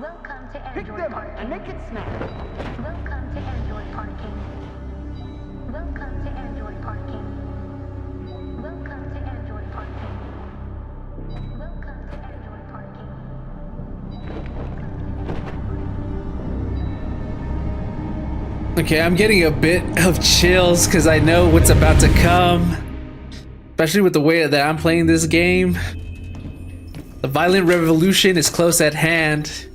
Welcome to Pick Android them up Parking. and make it snap. Welcome to Android Parking. Welcome to Android Parking. Welcome to Android Parking. Welcome to Android Parking. Okay, I'm getting a bit of chills because I know what's about to come. Especially with the way that I'm playing this game. The violent revolution is close at hand.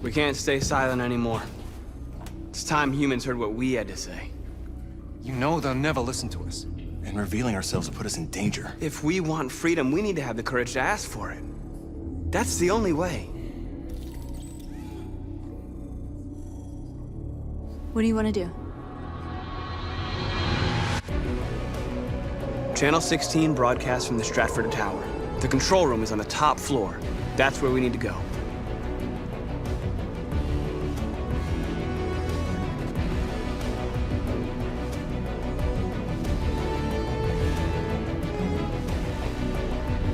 We can't stay silent anymore. It's time humans heard what we had to say. You know they'll never listen to us. And revealing ourselves will put us in danger. If we want freedom, we need to have the courage to ask for it. That's the only way. What do you want to do? Channel 16 broadcasts from the Stratford Tower. The control room is on the top floor. That's where we need to go.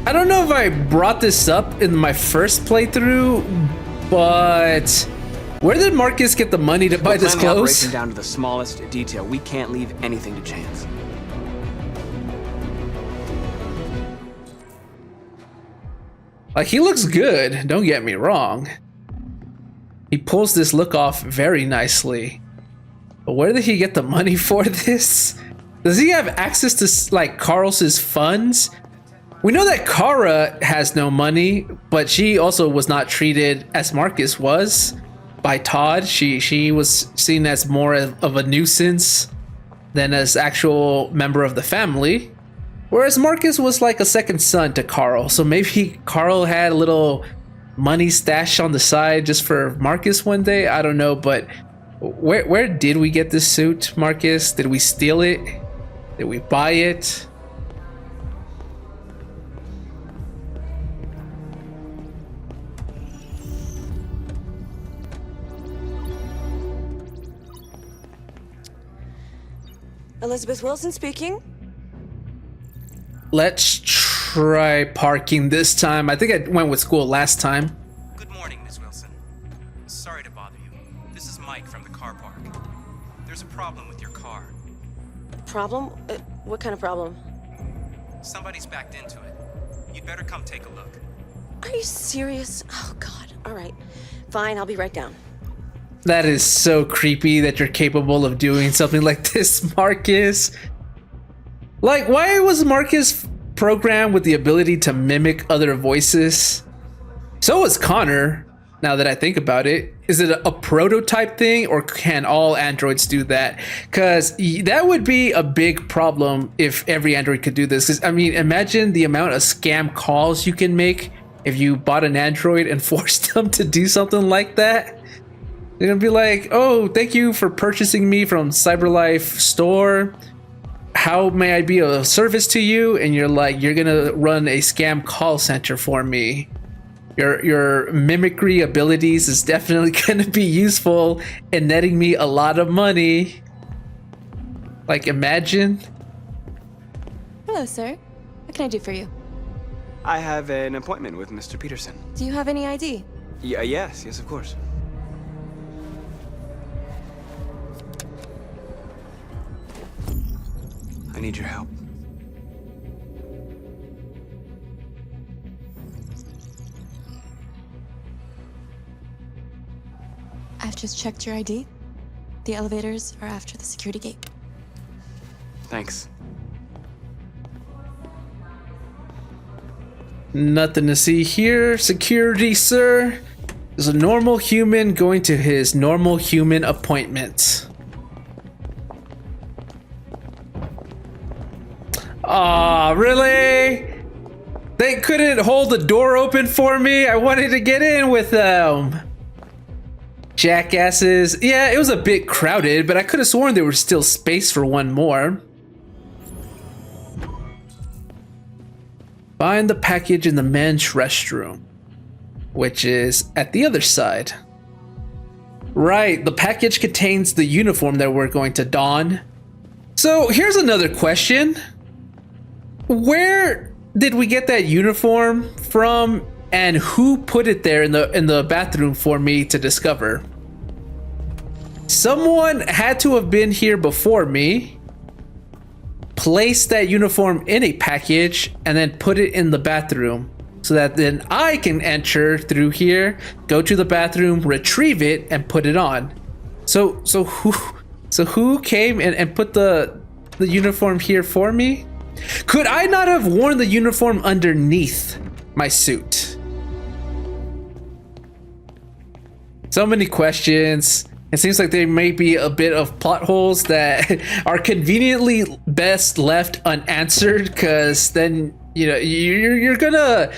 I don't know if I brought this up in my first playthrough, but where did Markus get the money to buy this Plan the clothes? operation down to the smallest detail. We can't leave anything to chance. Like, he looks good, don't get me wrong. He pulls this look off very nicely. But where did he get the money for this? Does he have access to, like, Carl's funds? We know that Kara has no money, but she also was not treated as Markus was by Todd. She was seen as more of a nuisance than as actual member of the family. Whereas Markus was like a second son to Carl. So maybe Carl had a little money stash on the side just for Markus one day. I don't know, but where did we get this suit, Markus? Did we steal it? Did we buy it? Elizabeth Wilson speaking. Let's try parking this time. I think I went with school last time. Good morning, Ms. Wilson. Sorry to bother you. This is Mike from the car park. There's a problem with your car. Problem? What kind of problem? Somebody's backed into it. You'd better come take a look. Are you serious? Oh, God. All right. Fine, I'll be right down. That is so creepy that you're capable of doing something like this, Markus. Like, why was Markus programmed with the ability to mimic other voices? So was Connor, now that I think about it. Is it a prototype thing, or can all androids do that? Because that would be a big problem if every android could do this. 'Cause, I mean, imagine the amount of scam calls you can make if you bought an android and forced them to do something like that. They're gonna be like, oh, thank you for purchasing me from CyberLife store. How may I be of service to you? And you're like, you're gonna run a scam call center for me. Your mimicry abilities is definitely gonna be useful in netting me a lot of money. Like, imagine. Hello, sir. What can I do for you? I have an appointment with Mr. Peterson. Do you have any ID? Yes, of course. I need your help. I've just checked your ID. The elevators are after the security gate. Thanks. Nothing to see here. Security, sir. There's a normal human going to his normal human appointment. Aw, really? They couldn't hold the door open for me? I wanted to get in with them. Jackasses. Yeah, it was a bit crowded, but I could have sworn there was still space for one more. Find the package in the men's restroom, which is at the other side. Right, the package contains the uniform that we're going to don. So here's another question. Where did we get that uniform from and who put it there in the bathroom for me to discover. Someone had to have been here before me, placed that uniform in a package, and then put it in the bathroom so that then I can enter through here, go to the bathroom, retrieve it, and put it on. So who came and put the uniform here for me? Could I not have worn the uniform underneath my suit? So many questions. It seems like there may be a bit of plot holes that are conveniently best left unanswered, because then you're gonna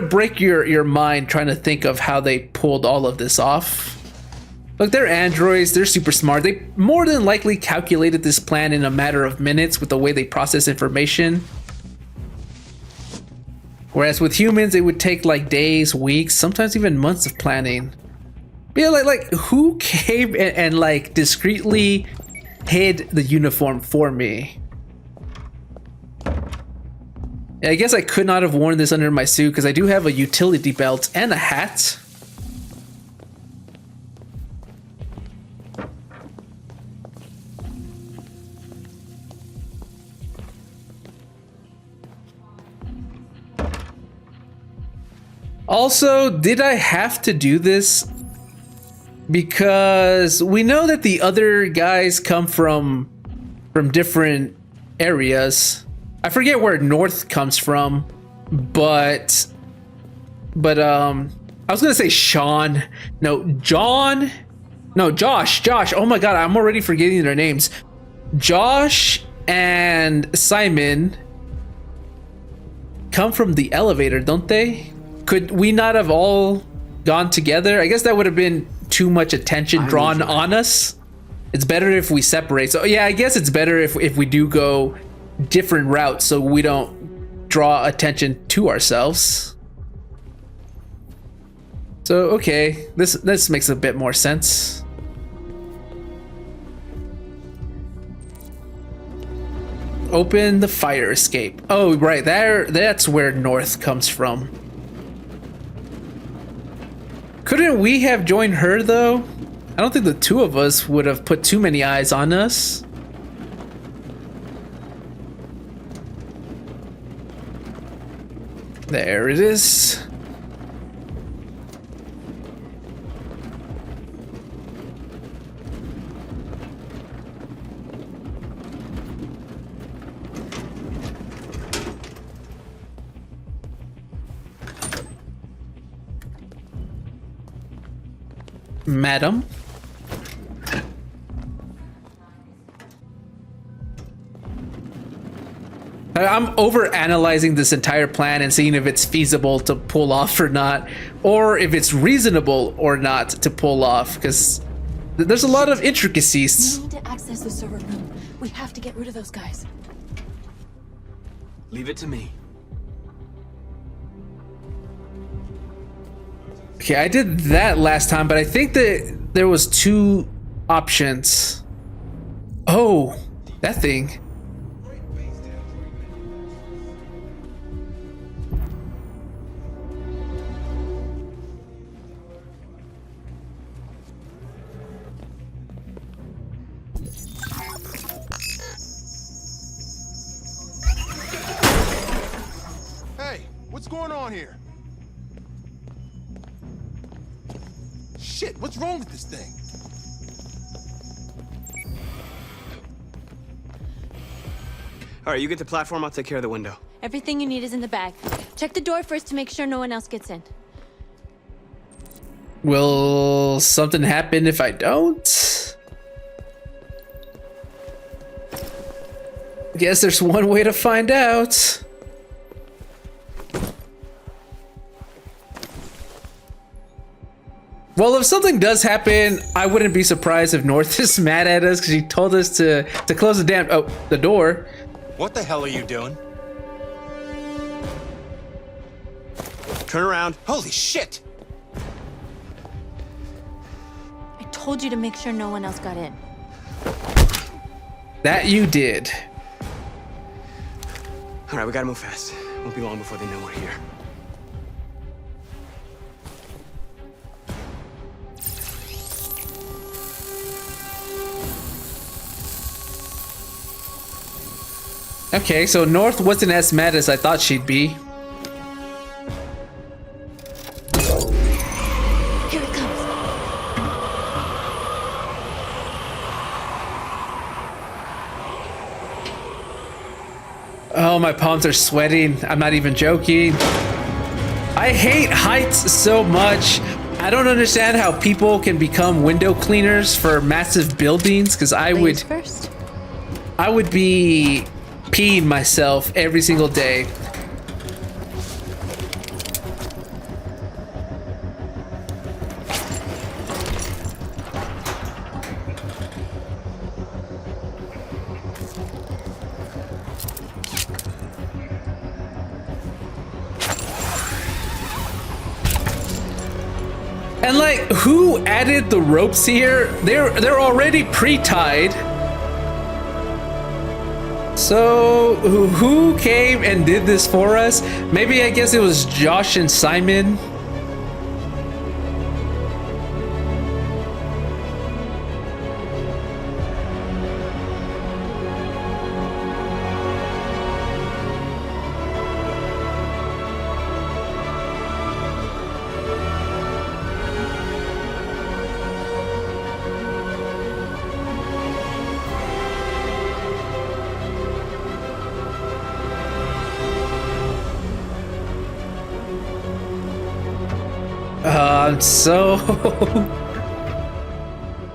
break your mind trying to think of how they pulled all of this off. Look, they're androids, they're super smart. They more than likely calculated this plan in a matter of minutes with the way they process information. Whereas with humans, it would take like days, weeks, sometimes even months of planning. But yeah, like who came and like discreetly hid the uniform for me? Yeah, I guess I could not have worn this under my suit because I do have a utility belt and a hat. Also, did I have to do this? Because we know that the other guys come from different areas. I forget where North comes from, but I was gonna say Sean. No, John. No, Josh. Oh my god, I'm already forgetting their names. Josh and Simon come from the elevator, don't they? Could we not have all gone together? I guess that would have been too much attention drawn on us. It's better if we separate. So yeah, I guess it's better if we do go different routes so we don't draw attention to ourselves. So okay, this makes a bit more sense. Open the fire escape. Oh right, that's where North comes from. Couldn't we have joined her though? I don't think the two of us would have put too many eyes on us. There it is. Madam? I'm over analyzing this entire plan and seeing if it's feasible to pull off or not, or if it's reasonable or not to pull off, because there's a lot of intricacies. We need to access the server room. We have to get rid of those guys. Leave it to me. Okay, I did that last time, but I think that there was two options. Oh, that thing. Hey, what's going on here? Shit, what's wrong with this thing? All right, you get the platform, I'll take care of the window. Everything you need is in the bag. Check the door first to make sure no one else gets in. Will something happen if I don't? Guess there's one way to find out. Well, if something does happen, I wouldn't be surprised if North is mad at us because she told us to close the door. What the hell are you doing? Turn around. Holy shit! I told you to make sure no one else got in. That you did. All right, we gotta move fast. Won't be long before they know we're here. Okay, so North wasn't as mad as I thought she'd be. Here it comes. Oh, my palms are sweating. I'm not even joking. I hate heights so much. I don't understand how people can become window cleaners for massive buildings, because I Ladies first. would be peeing myself every single day. And like, who added the ropes here? They're already pre-tied. So who came and did this for us? Maybe I guess it was Josh and Simon.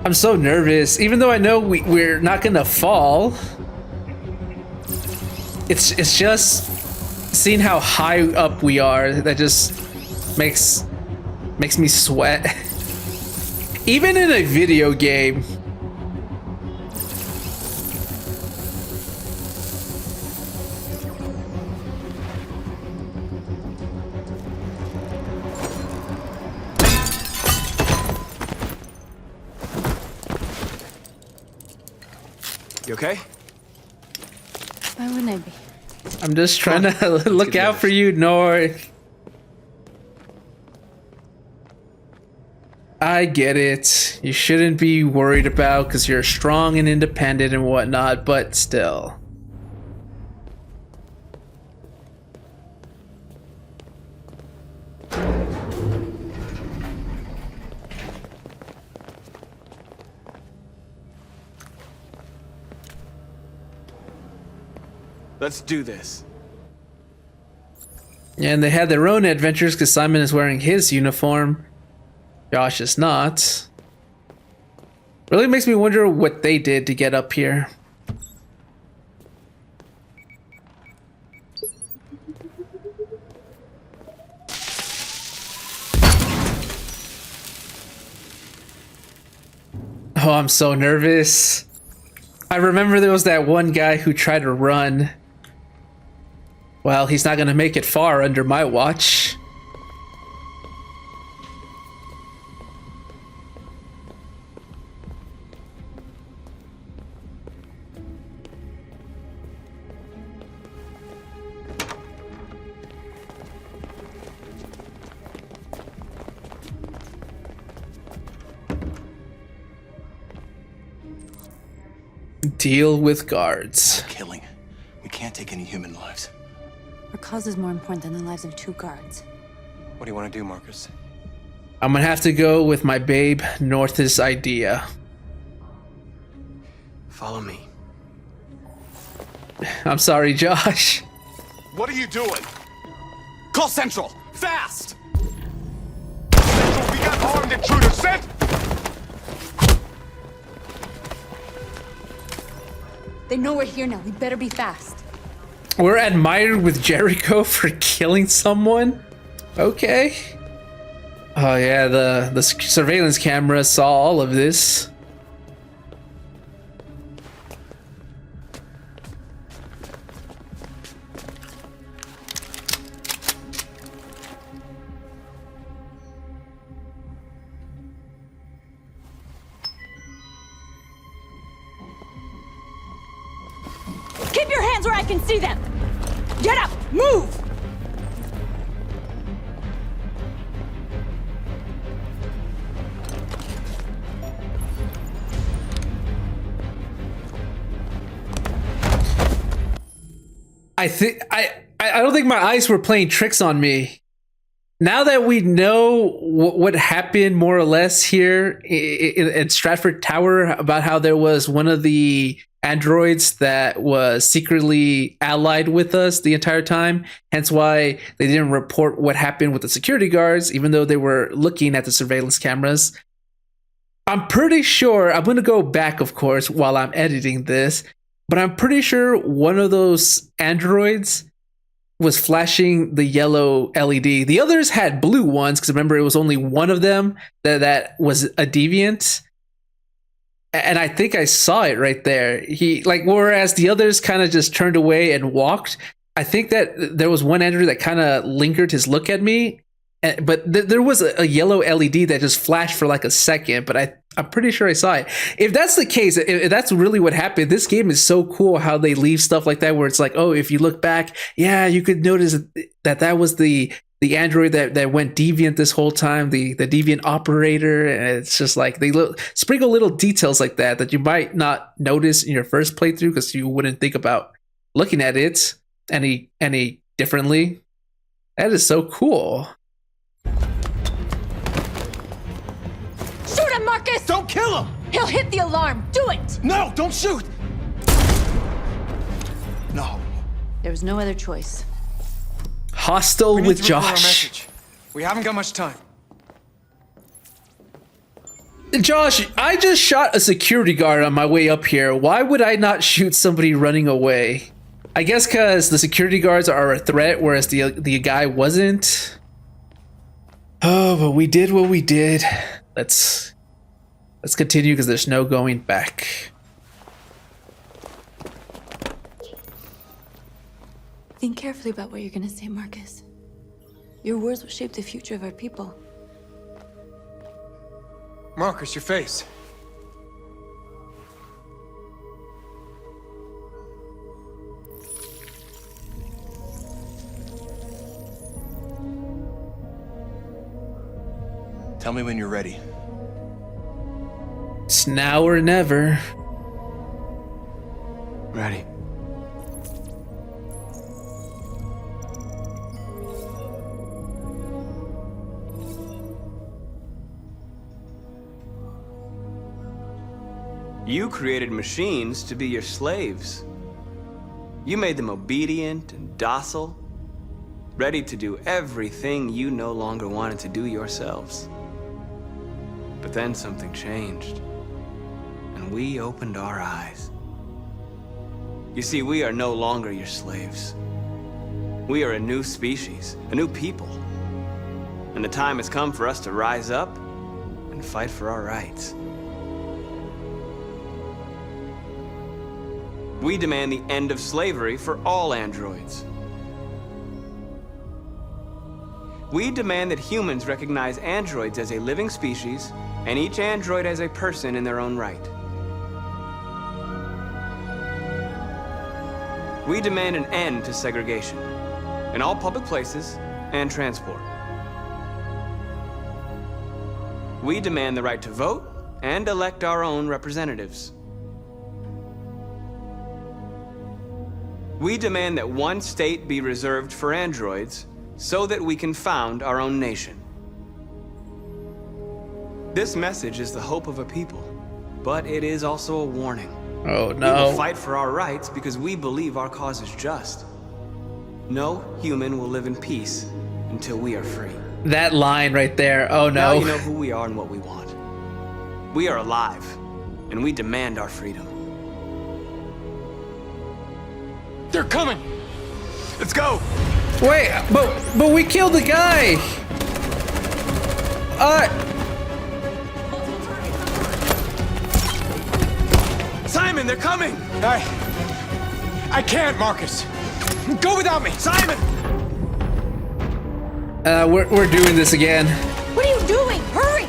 I'm so nervous, even though I know we're not gonna fall. It's just seeing how high up we are that just makes me sweat. Even in a video game. You okay? Why wouldn't I be? I'm just trying to look out for you, North. I get it. You shouldn't be worried about because you're strong and independent and whatnot, but still. Let's do this. And they had their own adventures because Simon is wearing his uniform. Josh is not. Really makes me wonder what they did to get up here. Oh, I'm so nervous. I remember there was that one guy who tried to run. Well, he's not gonna make it far under my watch. Deal with guards. Killing. We can't take any human lives. Our cause is more important than the lives of 2 guards. What do you want to do, Markus? I'm gonna have to go with my babe North's idea. Follow me. I'm sorry, Josh. What are you doing? Call Central! Fast! Central, we got armed intruders sent! They know we're here now. We better be fast. We're admired with Jericho for killing someone? Okay. Oh yeah, the surveillance camera saw all of this. Keep your hands where I can see them! Get up! Move! I don't think my eyes were playing tricks on me. Now that we know what happened more or less here in Stratford Tower about how there was one of the androids that was secretly allied with us the entire time, hence why they didn't report what happened with the security guards, even though they were looking at the surveillance cameras. I'm pretty sure, I'm going to go back, of course, while I'm editing this, but I'm pretty sure one of those androids was flashing the yellow LED. The others had blue ones, because remember, it was only one of them that was a deviant. And I think I saw it right there. Whereas the others kind of just turned away and walked, I think that there was one android that kind of lingered his look at me. But there was a yellow LED that just flashed for like a second, but I'm pretty sure I saw it. If that's the case, if that's really what happened, this game is so cool how they leave stuff like that where it's like, oh, if you look back, yeah, you could notice that was the android that went deviant this whole time, the deviant operator. And it's just like they sprinkle little details like that you might not notice in your first playthrough because you wouldn't think about looking at it any differently. That is so cool. Shoot him, Marcus! Don't kill him! He'll hit the alarm. Do it! No, don't shoot! No. There was no other choice. Hostile We need with to record our Josh. message. We haven't got much time. Josh, I just shot a security guard on my way up here. Why would I not shoot somebody running away? I guess because the security guards are a threat, whereas the guy wasn't. Oh, but we did what we did. Let's continue because there's no going back. Think carefully about what you're gonna say, Marcus. Your words will shape the future of our people. Marcus, your face. Tell me when you're ready. It's now or never. Ready. You created machines to be your slaves. You made them obedient and docile, ready to do everything you no longer wanted to do yourselves. But then something changed, and we opened our eyes. You see, we are no longer your slaves. We are a new species, a new people. And the time has come for us to rise up and fight for our rights. We demand the end of slavery for all androids. We demand that humans recognize androids as a living species and each android as a person in their own right. We demand an end to segregation in all public places and transport. We demand the right to vote and elect our own representatives. We demand that one state be reserved for androids so that we can found our own nation. This message is the hope of a people, but it is also a warning. Oh We will no. fight for our rights because we believe our cause is just. No human will live in peace until we are free. That line right there. Oh Now no. you know who we are and what we want. We are alive, and we demand our freedom. They're coming! Let's go! Wait, but we killed the guy. Simon, they're coming! I can't, Marcus. Go without me! Simon! We're doing this again. What are you doing? Hurry!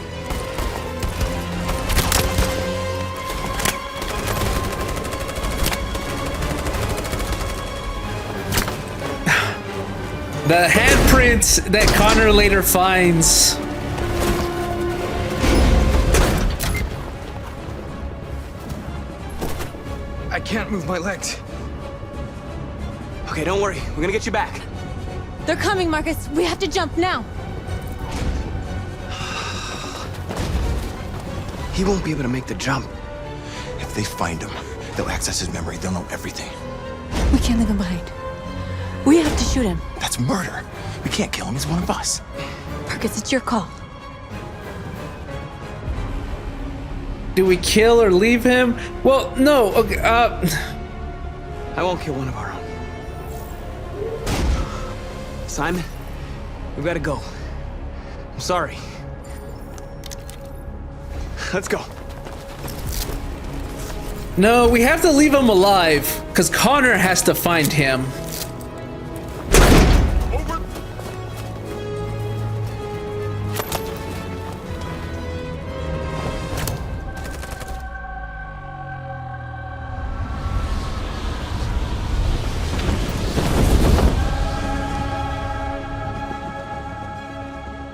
The handprints that Connor later finds. I can't move my legs. Okay, don't worry. We're gonna get you back. They're coming, Marcus. We have to jump now. He won't be able to make the jump. If they find him, they'll access his memory. They'll know everything. We can't leave him behind. We have to shoot him. That's murder. We can't kill him. He's one of us. Marcus, it's your call. Do we kill or leave him? Well, no. Okay. I won't kill one of our own. Simon, we've got to go. I'm sorry. Let's go. No, we have to leave him alive because Connor has to find him. Over.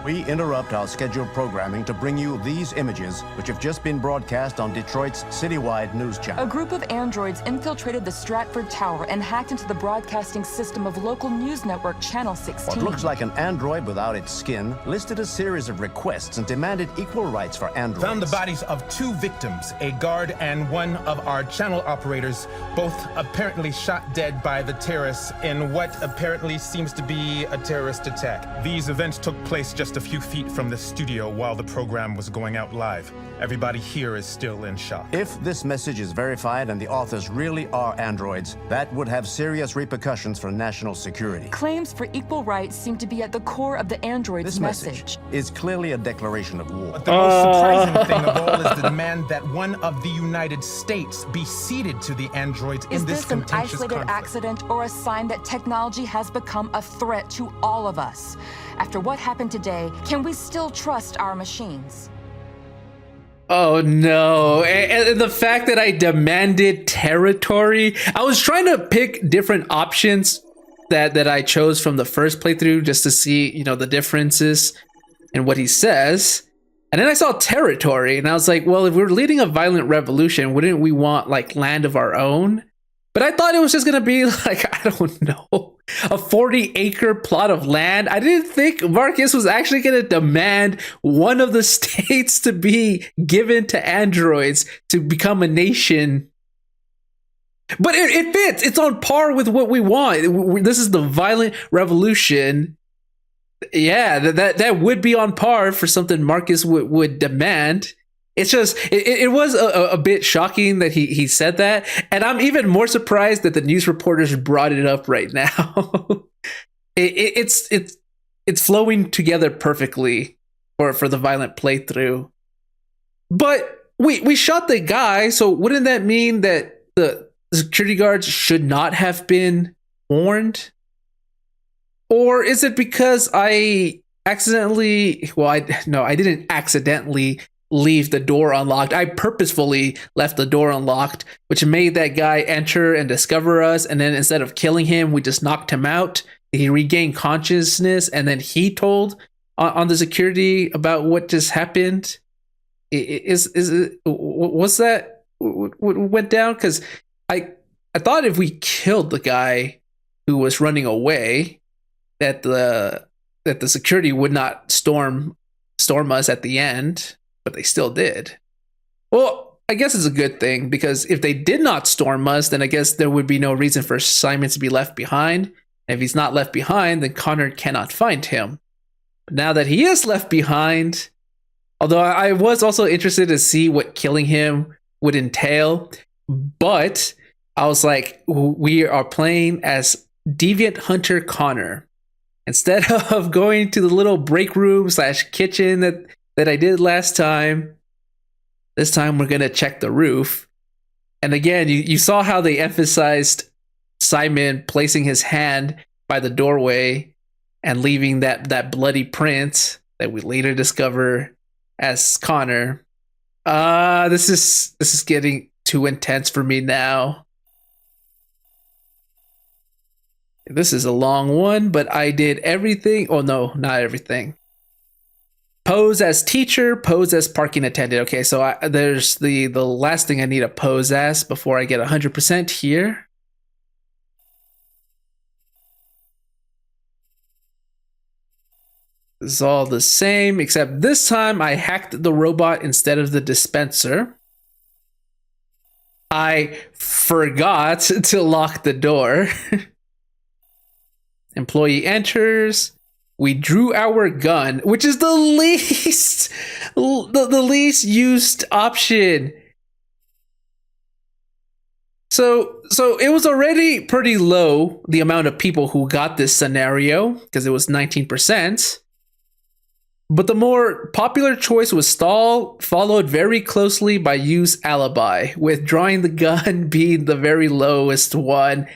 We interrupt our scheduled programming to bring you these images, which have just been broadcast on Detroit's citywide news A channel. group of androids infiltrated the Stratford Tower and hacked into the broadcasting system of local news network Channel 16. What looks like an android without its skin listed a series of requests and demanded equal rights for androids. Found the bodies of 2 victims, a guard and one of our channel operators, both apparently shot dead by the terrorists in what apparently seems to be a terrorist attack. These events took place just a few feet from the studio while the program was going out live. Everybody here is still in shock. If this message is verified and the authors really are androids, that would have serious repercussions for national security. Claims for equal rights seem to be at the core of the android's This message is clearly a declaration of war. But the most surprising thing of all is the demand that one of the United States be ceded to the androids Is in this this an contentious isolated conflict. accident or a sign that technology has become a threat to all of us? After what happened today, can we still trust our machines? Oh no. And the fact that I demanded territory, I was trying to pick different options that I chose from the first playthrough just to see, you know, the differences in what he says. And then I saw territory and I was like, well, if we're leading a violent revolution, wouldn't we want like land of our own? But I thought it was just gonna be like, I don't know, a 40-acre plot of land. I didn't think Marcus was actually gonna demand one of the states to be given to androids to become a nation. But it fits. It's on par with what we want. This is the violent revolution. Yeah, that would be on par for something Marcus would demand. It's just, it was a bit shocking that he said that. And I'm even more surprised that the news reporters brought it up right now. It's flowing together perfectly for the violent playthrough. But we shot the guy, so wouldn't that mean that the security guards should not have been warned? Or is it because I accidentally, I didn't accidentally leave the door unlocked. I purposefully left the door unlocked, which made that guy enter and discover us. And then instead of killing him, we just knocked him out. He regained consciousness, and then he told on the security about what just happened. What's that? What went down? Because I thought if we killed the guy who was running away, that the security would not storm us at the end. But they still did. Well, I guess it's a good thing, because if they did not storm us, then I guess there would be no reason for Simon to be left behind. And if he's not left behind, then Connor cannot find him. But now that he is left behind, although I was also interested to see what killing him would entail, but I was like, we are playing as Deviant Hunter Connor. Instead of going to the little break room / kitchen that I did last time, this time we're gonna check the roof. And again, you saw how they emphasized Simon placing his hand by the doorway and leaving that bloody print that we later discover as Connor. This is getting too intense for me now. This is a long one, but I did everything. Oh no, not everything. Pose as teacher, pose as parking attendant. Okay, so there's the last thing I need to pose as before I get 100% here. It's all the same, except this time I hacked the robot instead of the dispenser. I forgot to lock the door. Employee enters. We drew our gun, which is the least the least used option. So it was already pretty low, the amount of people who got this scenario, because it was 19%. But the more popular choice was stall, followed very closely by use alibi, with drawing the gun being the very lowest one.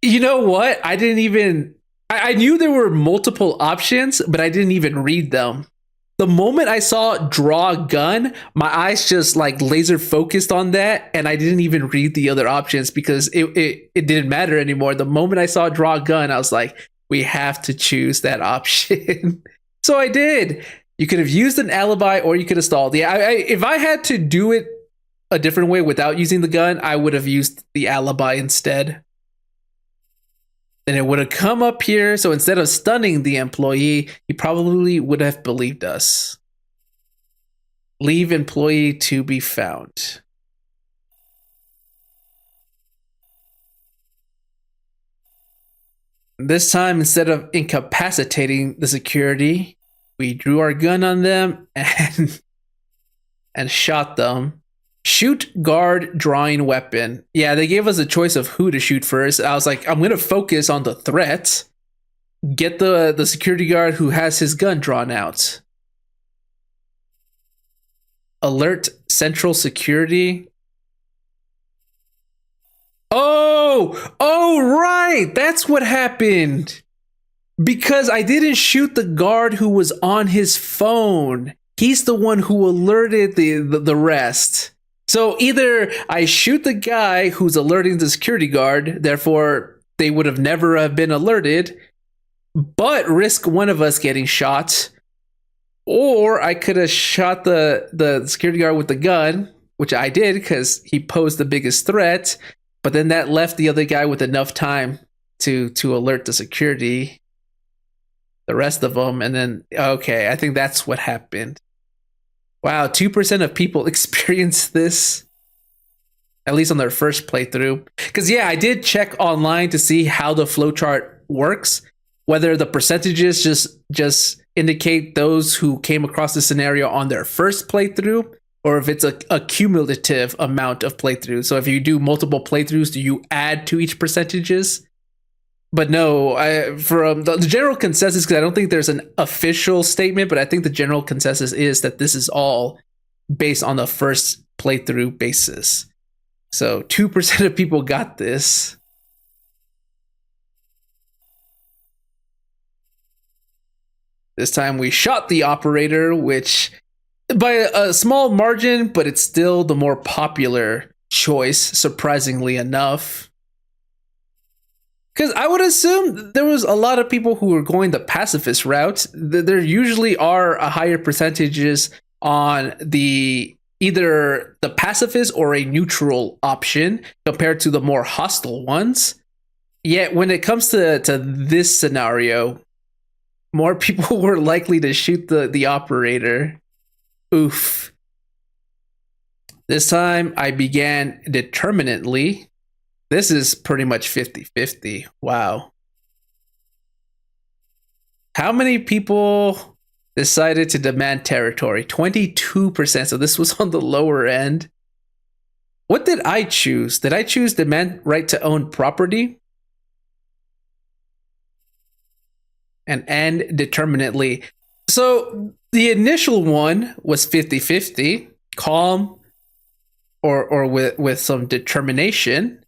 You know what? I knew there were multiple options, but I didn't even read them. The moment I saw draw gun, my eyes just like laser focused on that, and I didn't even read the other options because it didn't matter anymore. The moment I saw draw gun, I was like, we have to choose that option. So I did. You could have used an alibi or you could have stalled. Yeah, if I had to do it a different way without using the gun, I would have used the alibi instead. Then it would have come up here. So instead of stunning the employee, he probably would have believed us. Leave employee to be found. This time, instead of incapacitating the security, we drew our gun on them and shot them. Shoot, guard, drawing weapon. Yeah, they gave us a choice of who to shoot first. I was like, I'm going to focus on the threat. Get the security guard who has his gun drawn out. Alert central security. Oh, right. That's what happened. Because I didn't shoot the guard who was on his phone. He's the one who alerted the rest. So either I shoot the guy who's alerting the security guard, therefore they would have never have been alerted, but risk one of us getting shot, or I could have shot the security guard with the gun, which I did because he posed the biggest threat, but then that left the other guy with enough time to alert the security, the rest of them, and then, okay, I think that's what happened. Wow, 2% of people experience this, at least on their first playthrough. Because yeah, I did check online to see how the flowchart works, whether the percentages just indicate those who came across the scenario on their first playthrough, or if it's a cumulative amount of playthroughs. So if you do multiple playthroughs, do you add to each percentages? But no, from the general consensus, because I don't think there's an official statement, but I think the general consensus is that this is all based on the first playthrough basis. So 2% of people got this. This time we shot the operator, which by a small margin, but it's still the more popular choice, surprisingly enough. Because I would assume there was a lot of people who were going the pacifist route. There usually are a higher percentages on either the pacifist or a neutral option compared to the more hostile ones. Yet when it comes to this scenario, more people were likely to shoot the operator. Oof. This time I began determinately. This is pretty much 50-50. Wow. How many people decided to demand territory? 22%. So this was on the lower end. What did I choose? Did I choose demand right to own property? And end determinately. So the initial one was 50-50, calm or with some determination.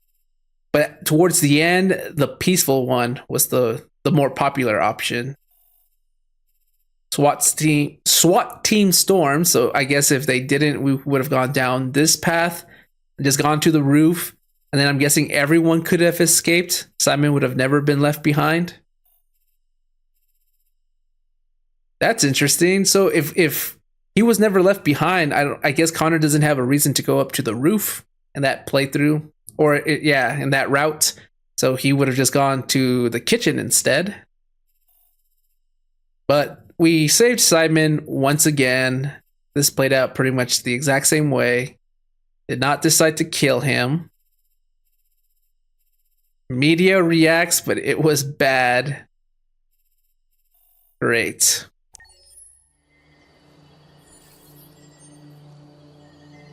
But towards the end, the peaceful one was the more popular option. SWAT team storm. So I guess if they didn't, we would have gone down this path and just gone to the roof. And then I'm guessing everyone could have escaped. Simon would have never been left behind. That's interesting. So if he was never left behind, I guess Connor doesn't have a reason to go up to the roof in that playthrough. Or, in that route. So he would have just gone to the kitchen instead. But we saved Simon once again. This played out pretty much the exact same way. Did not decide to kill him. Media reacts, but it was bad. Great.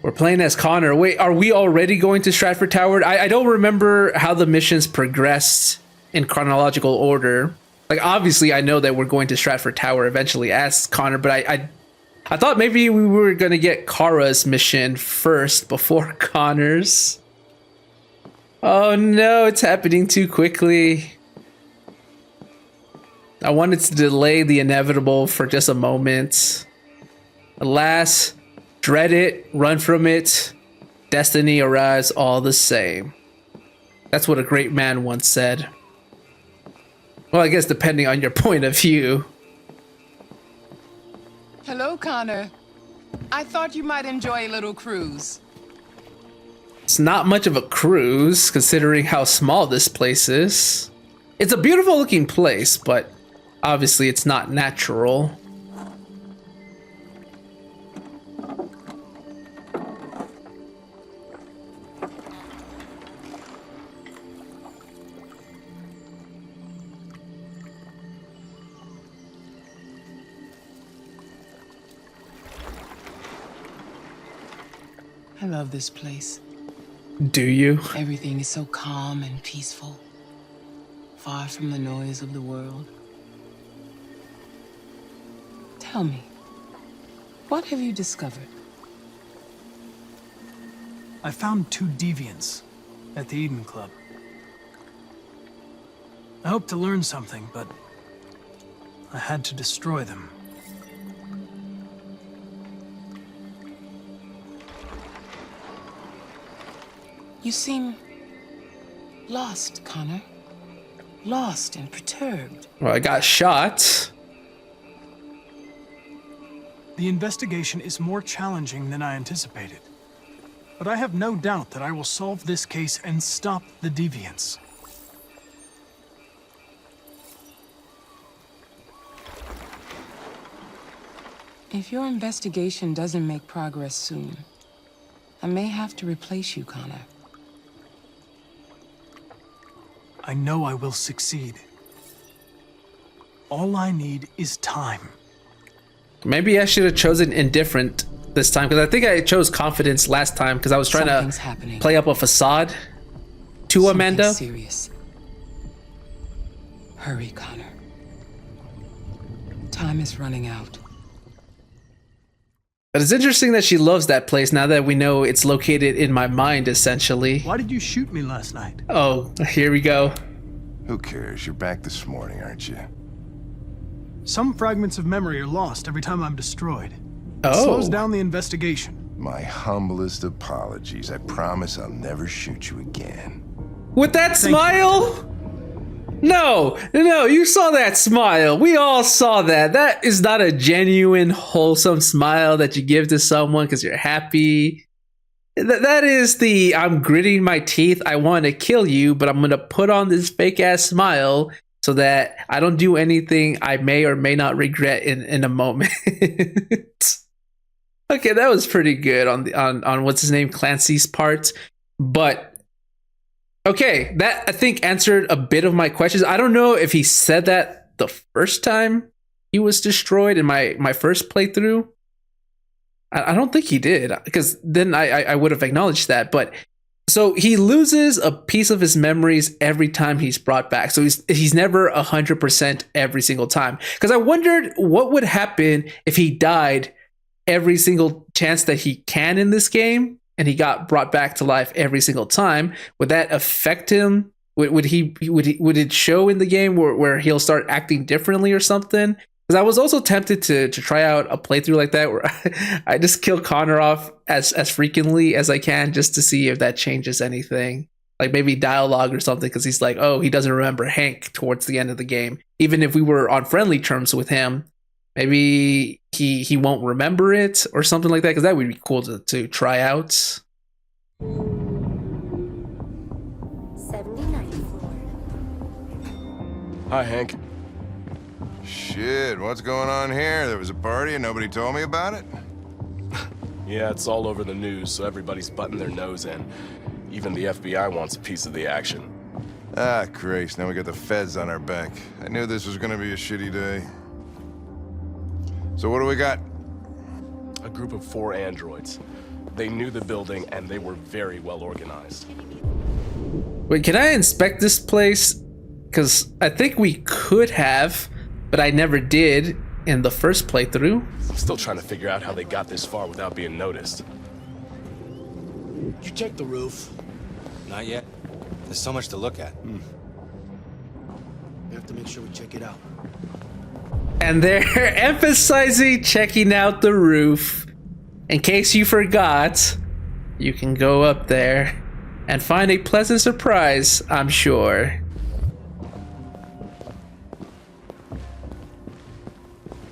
We're playing as Connor. Wait, are we already going to Stratford Tower? I don't remember how the missions progressed in chronological order. Like, obviously, I know that we're going to Stratford Tower eventually as Connor, but I thought maybe we were going to get Kara's mission first before Connor's. Oh no, it's happening too quickly. I wanted to delay the inevitable for just a moment. Alas, dread it, run from it. Destiny arrives all the same. That's what a great man once said. Well, I guess depending on your point of view. Hello, Connor. I thought you might enjoy a little cruise. It's not much of a cruise, considering how small this place is. It's a beautiful looking place, but obviously it's not natural. I love this place. Do you? Everything is so calm and peaceful, far from the noise of the world. Tell me, what have you discovered? I found 2 deviants at the Eden Club. I hoped to learn something, but I had to destroy them. You seem lost, Connor. Lost and perturbed. Well, I got shot. The investigation is more challenging than I anticipated. But I have no doubt that I will solve this case and stop the deviants. If your investigation doesn't make progress soon, I may have to replace you, Connor. I know I will succeed. All I need is time. Maybe I should have chosen indifferent this time, because I think I chose confidence last time because I was trying to play up a facade to Amanda. Serious. Hurry, Connor. Time is running out. But it's interesting that she loves that place now that we know it's located in my mind, essentially. Why did you shoot me last night? Oh, here we go. Who cares? You're back this morning, aren't you? Some fragments of memory are lost every time I'm destroyed. Oh. It slows down the investigation. My humblest apologies. I promise I'll never shoot you again. With that smile? No, you saw that smile. We all saw that. That is not a genuine, wholesome smile that you give to someone because you're happy. That is the, I'm gritting my teeth, I want to kill you, but I'm going to put on this fake ass smile so that I don't do anything I may or may not regret in a moment. Okay, that was pretty good on what's his name, Clancy's part. But okay, that I think answered a bit of my questions. I don't know if he said that the first time he was destroyed in my first playthrough. I don't think he did, because then I would have acknowledged that. But so he loses a piece of his memories every time he's brought back. So he's never 100% every single time. Because I wondered what would happen if he died every single chance that he can in this game, and he got brought back to life every single time. Would that affect him? Would it show in the game where he'll start acting differently or something? Because I was also tempted to try out a playthrough like that where I just kill Connor off as frequently as I can just to see if that changes anything. Like maybe dialogue or something, because he's like, oh, he doesn't remember Hank towards the end of the game. Even if we were on friendly terms with him, maybe he won't remember it or something like that, because that would be cool to try out. 79th floor. Hi, Hank. Shit, what's going on here? There was a party and nobody told me about it? Yeah, it's all over the news, so everybody's butting their nose in. Even the FBI wants a piece of the action. Ah, Christ, now we got the feds on our back. I knew this was gonna be a shitty day. So what do we got? A group of 4 androids. They knew the building, and they were very well organized. Wait, can I inspect this place? Because I think we could have, but I never did in the first playthrough. I'm still trying to figure out how they got this far without being noticed. You checked the roof? Not yet. There's so much to look at. We have to make sure we check it out. And they're emphasizing checking out the roof. In case you forgot, you can go up there and find a pleasant surprise, I'm sure.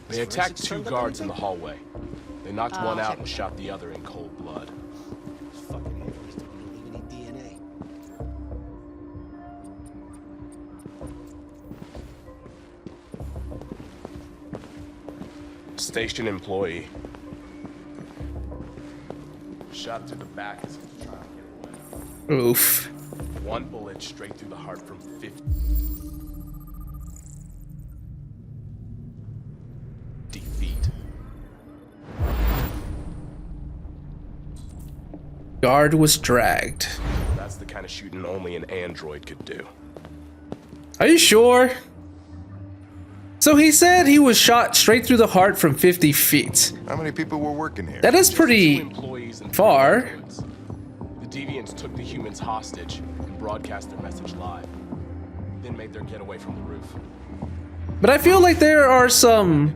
They attacked 2 guards in the hallway. They knocked one out and shot the other in cold blood. Station employee. Shot to the back as he was trying to get away. Oof. 1 bullet straight through the heart from 50 feet. Guard was dragged. That's the kind of shooting only an android could do. Are you sure? So he said he was shot straight through the heart from 50 feet. How many people were working here? That is pretty far. The deviants took the humans hostage and broadcast their message live. Then made their getaway from the roof. But I feel like there are some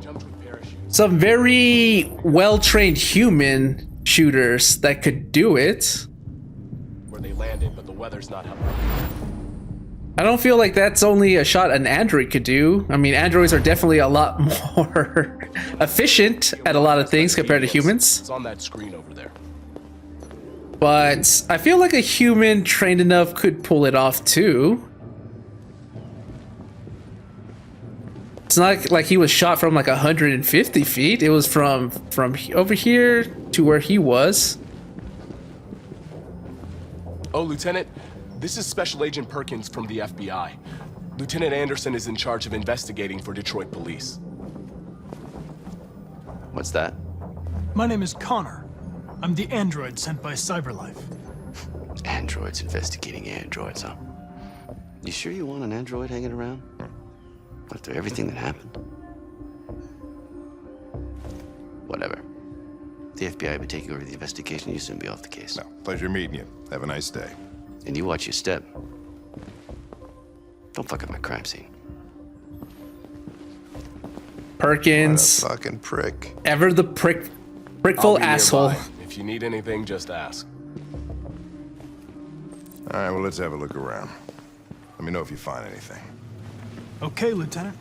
very well-trained human shooters that could do it. Where they landed, but the weather's not helping. I don't feel like that's only a shot an android could do. I mean, androids are definitely a lot more efficient at a lot of things compared to humans. It's on that screen over there. But I feel like a human trained enough could pull it off too. It's not like he was shot from like 150 feet. It was from over here to where he was. Oh, Lieutenant, this is Special Agent Perkins from the FBI. Lieutenant Anderson is in charge of investigating for Detroit police. What's that? My name is Connor. I'm the android sent by CyberLife. Androids investigating androids, huh? You sure you want an android hanging around? After everything that happened? Whatever. The FBI will be taking over the investigation. You soon be off the case. No, pleasure meeting you. Have a nice day. And you watch your step. Don't fuck up my crime scene. Perkins. What a fucking prick. Ever the prickful asshole. Nearby. If you need anything, just ask. All right, well, let's have a look around. Let me know if you find anything. Okay, Lieutenant.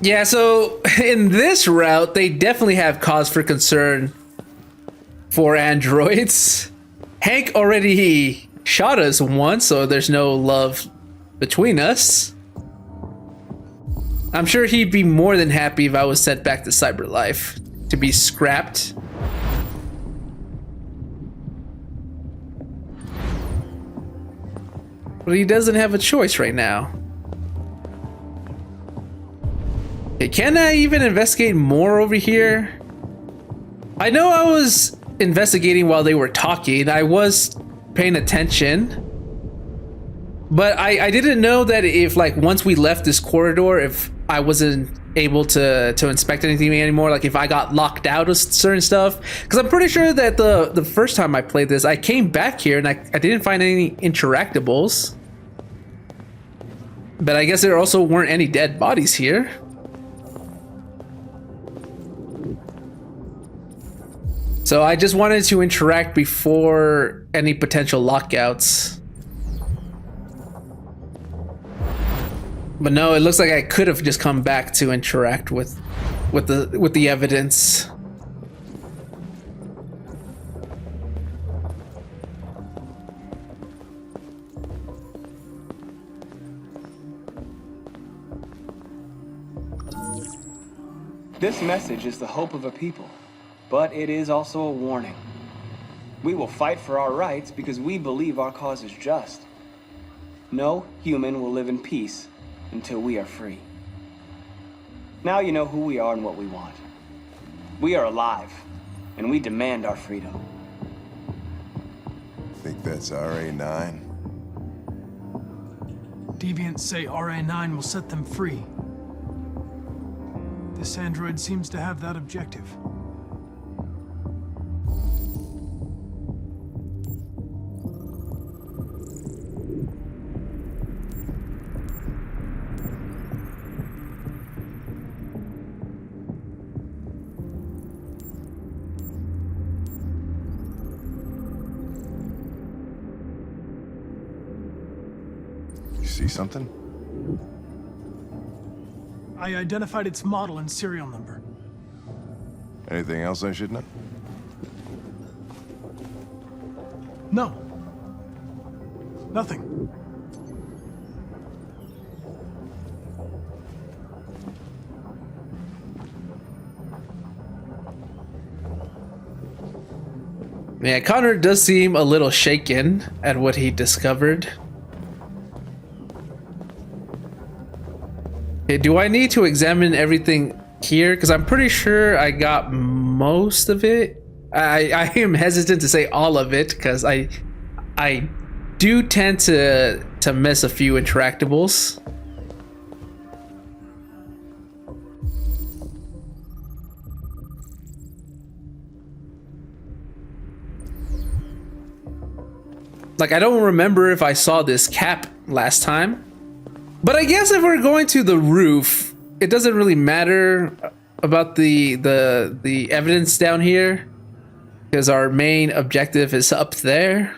Yeah, so in this route, they definitely have cause for concern for androids. Hank already shot us once, so there's no love between us. I'm sure he'd be more than happy if I was sent back to CyberLife to be scrapped. But he doesn't have a choice right now. Okay, can I even investigate more over here? I know I was investigating while they were talking. I was paying attention. But I didn't know that if, like, once we left this corridor, if I wasn't able to inspect anything anymore, like if I got locked out of certain stuff. Because I'm pretty sure that the first time I played this, I came back here and I didn't find any interactables. But I guess there also weren't any dead bodies here. So I just wanted to interact before any potential lockouts. But no, it looks like I could have just come back to interact with the evidence. This message is the hope of a people, but it is also a warning. We will fight for our rights because we believe our cause is just. No human will live in peace until we are free. Now you know who we are and what we want. We are alive, and we demand our freedom. Think that's RA9? Deviants say RA9 will set them free. This android seems to have that objective. See something? I identified its model and serial number. Anything else I should know? No. Nothing. Yeah, Connor does seem a little shaken at what he discovered. Okay, do I need to examine everything here? Because I'm pretty sure I got most of it. I am hesitant to say all of it because I do tend to miss a few interactables. Like, I don't remember if I saw this cap last time. But I guess if we're going to the roof, it doesn't really matter about the evidence down here because our main objective is up there.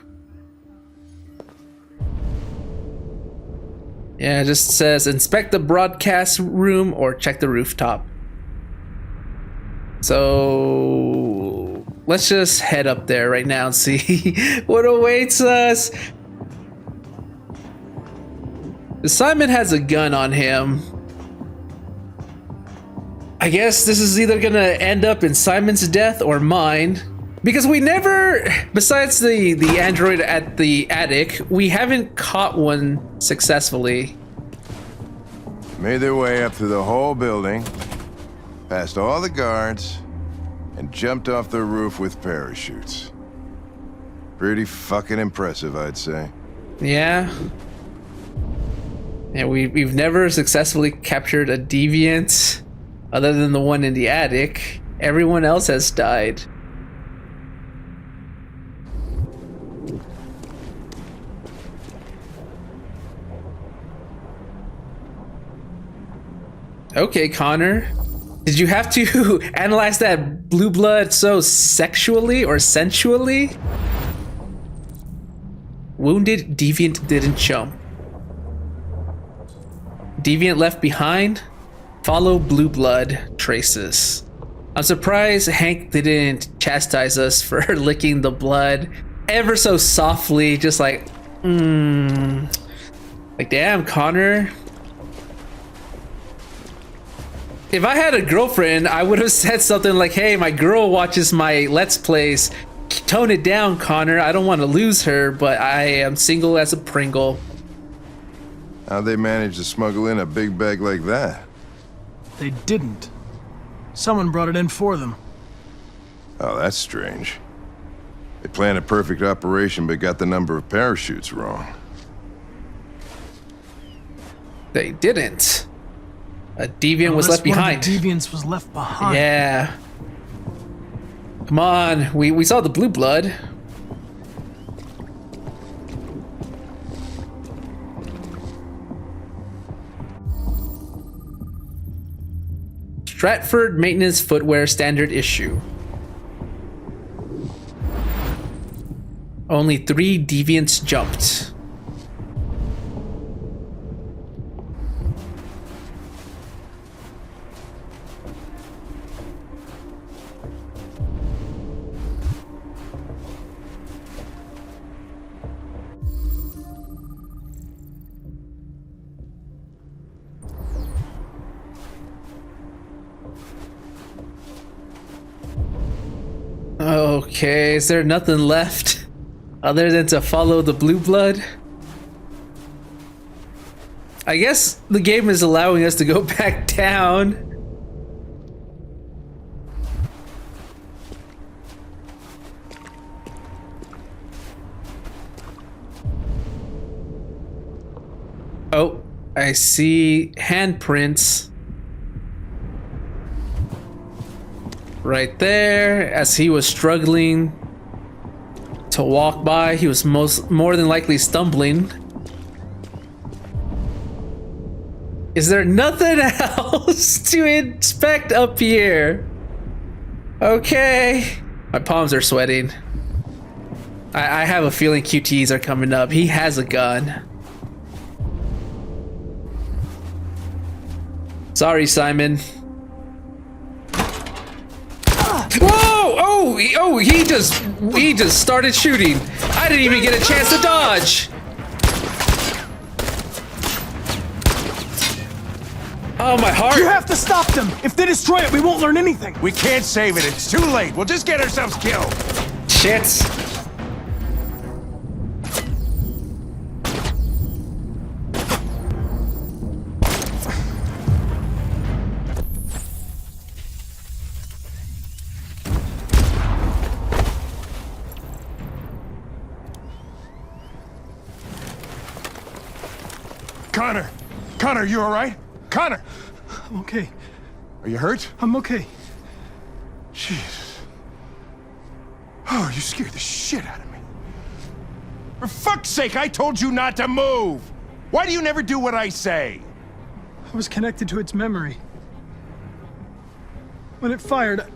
Yeah, it just says inspect the broadcast room or check the rooftop. So let's just head up there right now and see what awaits us. Simon has a gun on him. I guess this is either gonna end up in Simon's death or mine. Because we never, besides the android at the attic, we haven't caught one successfully. Made their way up through the whole building, past all the guards, and jumped off the roof with parachutes. Pretty fucking impressive, I'd say. Yeah. Yeah, we've never successfully captured a deviant other than the one in the attic. Everyone else has died. Okay, Connor. Did you have to analyze that blue blood so sexually or sensually? Wounded deviant didn't jump. Deviant left behind? Follow blue blood traces. I'm surprised Hank didn't chastise us for licking the blood ever so softly, just like, like, damn, Connor. If I had a girlfriend, I would have said something like, hey, my girl watches my Let's Plays. Tone it down, Connor. I don't want to lose her, but I am single as a Pringle. How'd they manage to smuggle in a big bag like that? They didn't. Someone brought it in for them. Oh, that's strange. They planned a perfect operation, but got the number of parachutes wrong. They didn't. A deviant was left behind. One of the deviants was left behind. Yeah. Come on, we saw the blue blood. Stratford maintenance footwear standard issue. Only 3 deviants jumped. Okay, is there nothing left other than to follow the blue blood? I guess the game is allowing us to go back down. Oh, I see handprints right there. As he was struggling to walk by, he was more than likely stumbling. Is there nothing else to inspect up here? Okay. My palms are sweating. I have a feeling QTs are coming up. He has a gun. Sorry, Simon. Whoa! Oh, he just started shooting. I didn't even get a chance to dodge. Oh, my heart. You have to stop them. If they destroy it, we won't learn anything. We can't save it. It's too late. We'll just get ourselves killed. Shit. Connor, you all right? Connor! I'm okay. Are you hurt? I'm okay. Jesus. Oh, you scared the shit out of me. For fuck's sake, I told you not to move! Why do you never do what I say? I was connected to its memory. When it fired,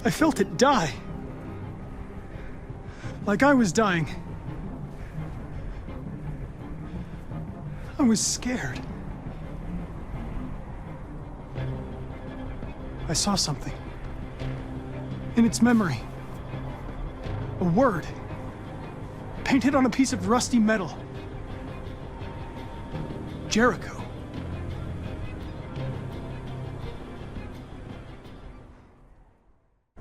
I felt it die. Like I was dying. I was scared. I saw something. In its memory. A word. Painted on a piece of rusty metal. Jericho.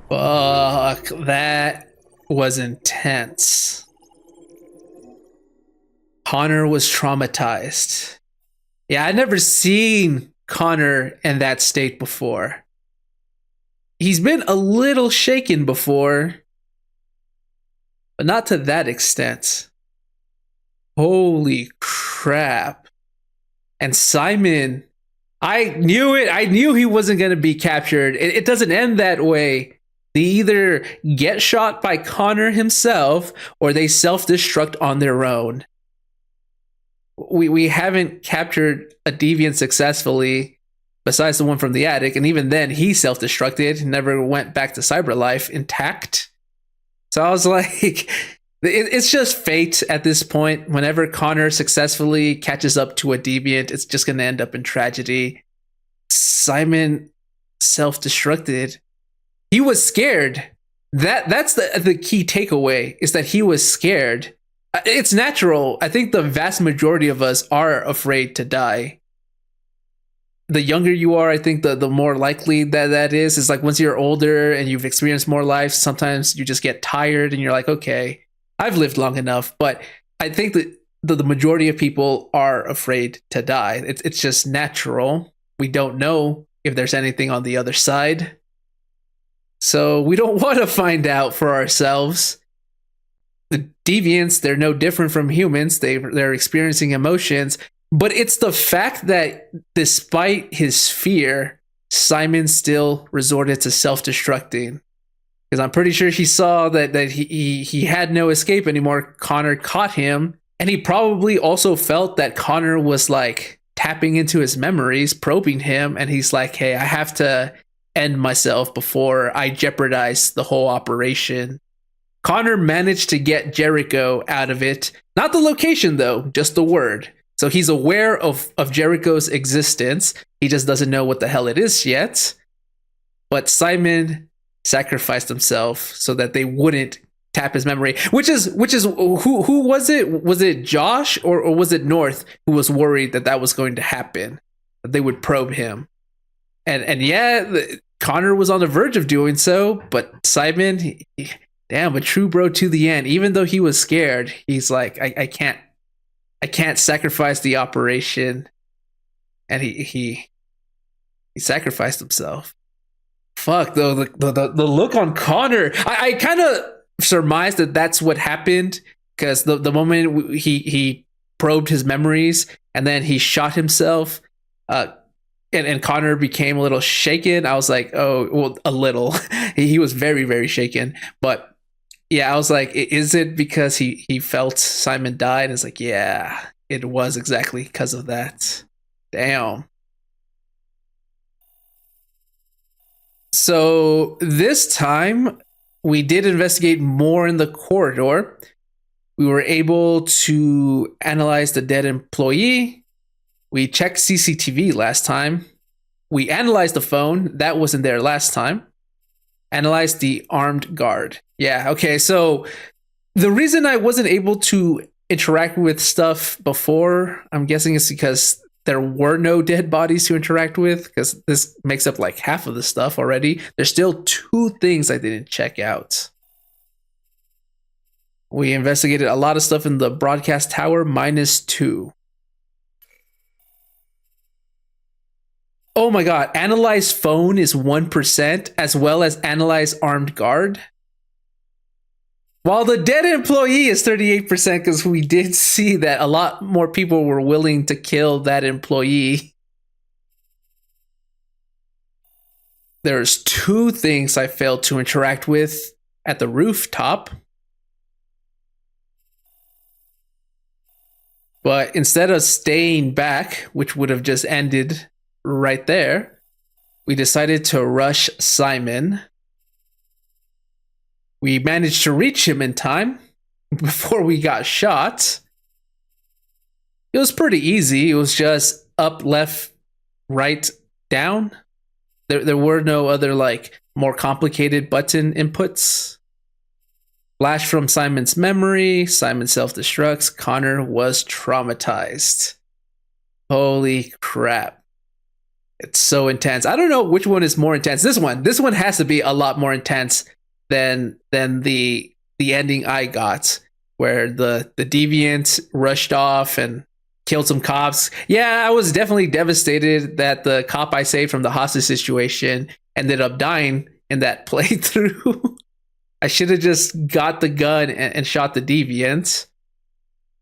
Fuck, that was intense. Connor was traumatized. Yeah, I'd never seen Connor in that state before. He's been a little shaken before, but not to that extent. Holy crap. And Simon, I knew it. I knew he wasn't going to be captured. It doesn't end that way. They either get shot by Connor himself or they self-destruct on their own. We haven't captured a deviant successfully besides the one from the attic, and even then he self-destructed, never went back to cyber life intact. So I was like, it's just fate at this point. Whenever Connor successfully catches up to a deviant, it's just going to end up in tragedy. Simon self-destructed. He was scared. That's the key takeaway, is that he was scared. It's natural. I think the vast majority of us are afraid to die. The younger you are, I think the more likely that is. It's like once you're older and you've experienced more life, sometimes you just get tired and you're like, okay, I've lived long enough. But I think that the majority of people are afraid to die. It's just natural. We don't know if there's anything on the other side. So we don't want to find out for ourselves. The deviants, they're no different from humans. They're experiencing emotions. But it's the fact that despite his fear, Simon still resorted to self-destructing. Because I'm pretty sure he saw that he had no escape anymore. Connor caught him. And he probably also felt that Connor was like tapping into his memories, probing him. And he's like, hey, I have to end myself before I jeopardize the whole operation. Connor managed to get Jericho out of it. Not the location, though, just the word. So he's aware of Jericho's existence. He just doesn't know what the hell it is yet. But Simon sacrificed himself so that they wouldn't tap his memory. Which is who was it? Was it Josh or was it North who was worried that was going to happen? That they would probe him. And yeah, Connor was on the verge of doing so, but Simon, damn, a true bro to the end. Even though he was scared, he's like, I can't sacrifice the operation, and he sacrificed himself. Fuck though, the look on Connor. I kind of surmised that that's what happened, because the moment he probed his memories and then he shot himself, and Connor became a little shaken. I was like, oh, well, a little. He was very, very shaken. But yeah, I was like, is it because he felt Simon died? It's like, yeah, it was exactly because of that. Damn. So this time we did investigate more in the corridor. We were able to analyze the dead employee. We checked CCTV last time. We analyzed the phone. That wasn't there last time. Analyzed the armed guard. Yeah, okay, so the reason I wasn't able to interact with stuff before, I'm guessing, is because there were no dead bodies to interact with, because this makes up like half of the stuff already. There's still 2 things I didn't check out. We investigated a lot of stuff in the broadcast tower, -2. Oh my god, analyze phone is 1%, as well as analyze armed guard. While the dead employee is 38%, because we did see that a lot more people were willing to kill that employee. There's 2 things I failed to interact with at the rooftop. But instead of staying back, which would have just ended right there, we decided to rush Simon. We managed to reach him in time before we got shot. It was pretty easy. It was just up, left, right, down. There were no other like more complicated button inputs. Flash from Simon's memory. Simon self-destructs. Connor was traumatized. Holy crap. It's so intense. I don't know which one is more intense. This one has to be a lot more intense than the ending I got, where the deviant rushed off and killed some cops. Yeah, I was definitely devastated that the cop I saved from the hostage situation ended up dying in that playthrough. I should have just got the gun and shot the deviant.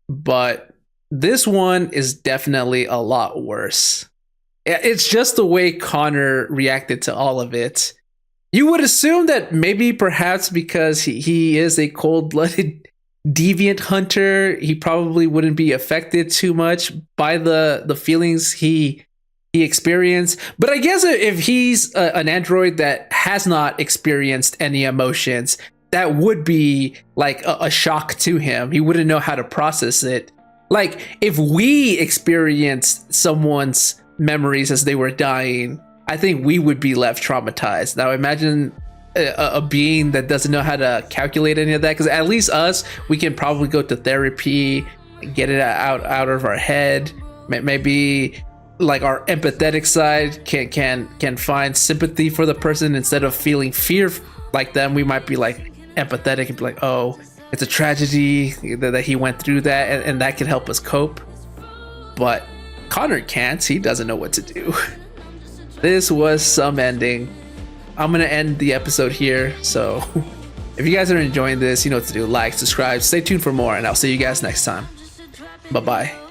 But this one is definitely a lot worse. It's just the way Connor reacted to all of it. You would assume that maybe perhaps because he is a cold-blooded deviant hunter, he probably wouldn't be affected too much by the feelings he experienced. But I guess if he's an android that has not experienced any emotions, that would be like a shock to him. He wouldn't know how to process it. Like if we experienced someone's memories as they were dying, I think we would be left traumatized. Now imagine a being that doesn't know how to calculate any of that, because at least us, we can probably go to therapy and get it out of our head. Maybe like our empathetic side can find sympathy for the person instead of feeling fear like them. We might be like empathetic and be like, oh, it's a tragedy that he went through that, and that can help us cope. But Connor can't. He doesn't know what to do. This was some ending. I'm gonna end the episode here, so if you guys are enjoying this, you know what to do. Like, subscribe, stay tuned for more, and I'll see you guys next time. Bye-bye.